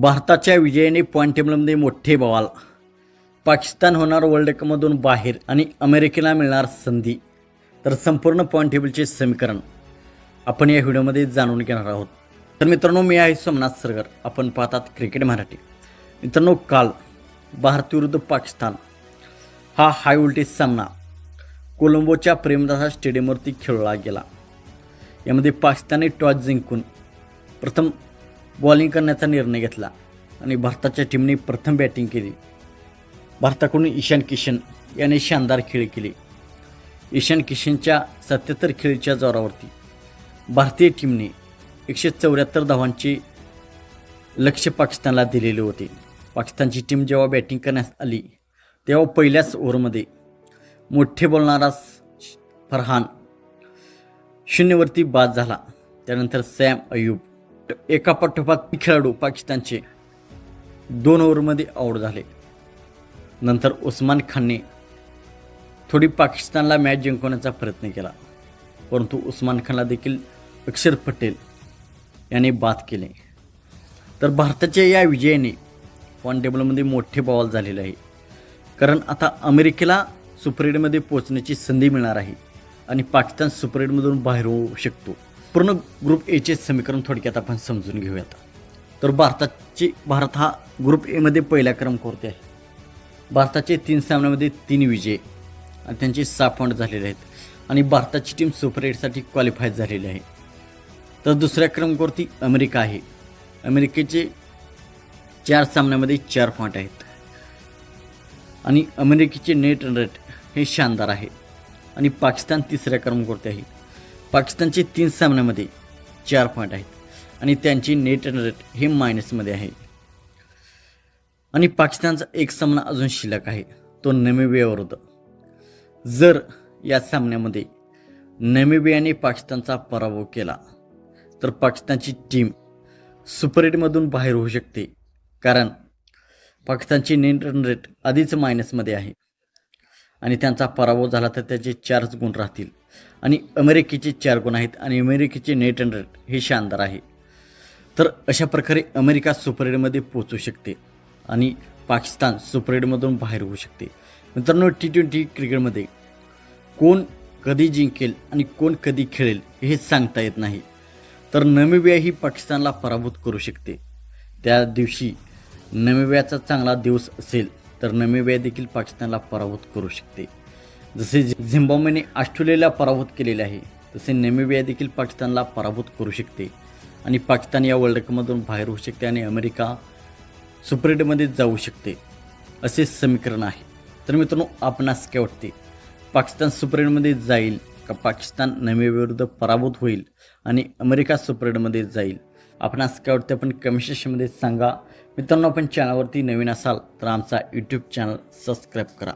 भारताच्या विजयाने पॉईंट टेबलमध्ये मोठे बवाल. पाकिस्तान होणार वर्ल्ड कपमधून बाहेर आणि अमेरिकेला मिळणार संधी. तर संपूर्ण पॉईंट टेबलचे समीकरण आपण या व्हिडिओमध्ये जाणून घेणार आहोत. तर मित्रांनो, मी आहे सोमनाथ सरगर. आपण पाहतात क्रिकेट मराठी. मित्रांनो, काल भारत विरुद्ध पाकिस्तान हा हाय व्होल्टेज सामना कोलंबोच्या प्रेमदासा स्टेडियमवरती खेळला गेला. यामध्ये पाकिस्तानने टॉस जिंकून प्रथम बॉलिंग करण्याचा निर्णय घेतला आणि भारताच्या टीमने प्रथम बॅटिंग केली. भारताकडून ईशान किशन याने शानदार खेळी केली. ईशान किशनच्या 77 खेळीच्या जोरावरती भारतीय टीमने 174 धावांचे लक्ष्य पाकिस्तानला दिलेले होते. पाकिस्तानची टीम जेव्हा बॅटिंग करण्यास आली तेव्हा पहिल्याच ओव्हरमध्ये मोठे बोलणारा फरहान 0वरती बाद झाला. त्यानंतर सॅम अयूब एकापाठोपाठ खेळाडू पाकिस्तानचे 2 ओव्हरमध्ये आऊट झाले. नंतर उस्मान खानने थोडी पाकिस्तानला मॅच जिंकवण्याचा प्रयत्न केला, परंतु उस्मान खानला देखील अक्षर पटेल याने बाद केले. तर भारताच्या या विजयाने पॉईंट टेबलमध्ये मोठे बवाल झालेले आहे. कारण आता अमेरिकेला सुपर 8मध्ये पोहोचण्याची संधी मिळणार आहे आणि पाकिस्तान सुपर 8मधून बाहेर होऊ शकतो. पूर्ण ग्रुप एचे समीकरण थोडक्यात आपण समजून घेऊयात. तर भारत हा ग्रुप एमध्ये पहिला क्रमांकावरती आहे. भारताचे 3 सामन्यामध्ये 3 विजय आणि त्यांचे 6 पॉईंट झालेले आहेत आणि भारताची टीम सुपर 8साठी क्वालिफाय झालेली आहे. तर दुसऱ्या क्रमांकावरती अमेरिका आहे. अमेरिकेचे 4 सामन्यामध्ये 4 पॉईंट आहेत आणि अमेरिकेचे नेट रन रेट हे शानदार आहे. आणि पाकिस्तान तिसऱ्या क्रमांकावरती आहे. पाकिस्तानचे 3 सामन्यामध्ये 4 पॉईंट आहेत आणि त्यांची नेट रन रेट हे मायनसमध्ये आहे. आणि पाकिस्तानचा एक सामना अजून शिल्लक आहे, तो नमिबिया विरुद्ध. जर या सामन्यामध्ये नमिबियाने पाकिस्तानचा पराभव केला तर पाकिस्तानची टीम सुपर 8मधून बाहेर होऊ शकते. कारण पाकिस्तानची नेट रन रेट आधीच मायनसमध्ये आहे आणि त्यांचा पराभव झाला तर त्याचे 4 गुण राहतील आणि अमेरिकेचे 4 गुण आहेत आणि अमेरिकेचे नेट रन रेट हे शानदार आहे. तर अशा प्रकारे अमेरिका सुपर 8मध्ये पोहोचू शकते आणि पाकिस्तान सुपर 8मधून बाहेर होऊ शकते. मित्रांनो, T20 क्रिकेटमध्ये कोण कधी जिंकेल आणि कोण कधी खेळेल हे सांगता येत नाही. तर नमिबिया ही पाकिस्तानला पराभूत करू शकते. त्या दिवशी नमिबियाचा चांगला दिवस असेल तर नमिबिया देखील पाकिस्तानला पराभूत करू शकते. जसे झिम्बाब्वेने ऑस्ट्रेलियाला पराभूत केलेले आहे तसे नमिबिया देखील पाकिस्तानला पराभूत करू शकते आणि पाकिस्तान या वर्ल्ड कपमधून बाहेर होऊ शकते आणि अमेरिका सुपर 8मध्ये जाऊ शकते, असे समीकरण आहे. तर मित्रांनो, आपणास काय वाटते? पाकिस्तान सुपर 8मध्ये जाईल का पाकिस्तान नमिबियाविरुद्ध पराभूत होईल आणि अमेरिका सुपर 8मध्ये जाईल? आपणास काय वाटते आपण कमेंट सेक्शनमध्ये सांगा. मित्रांनो, आपण चॅनलवरती नवीन असाल तर आमचा यूट्यूब चॅनल सबस्क्राईब करा.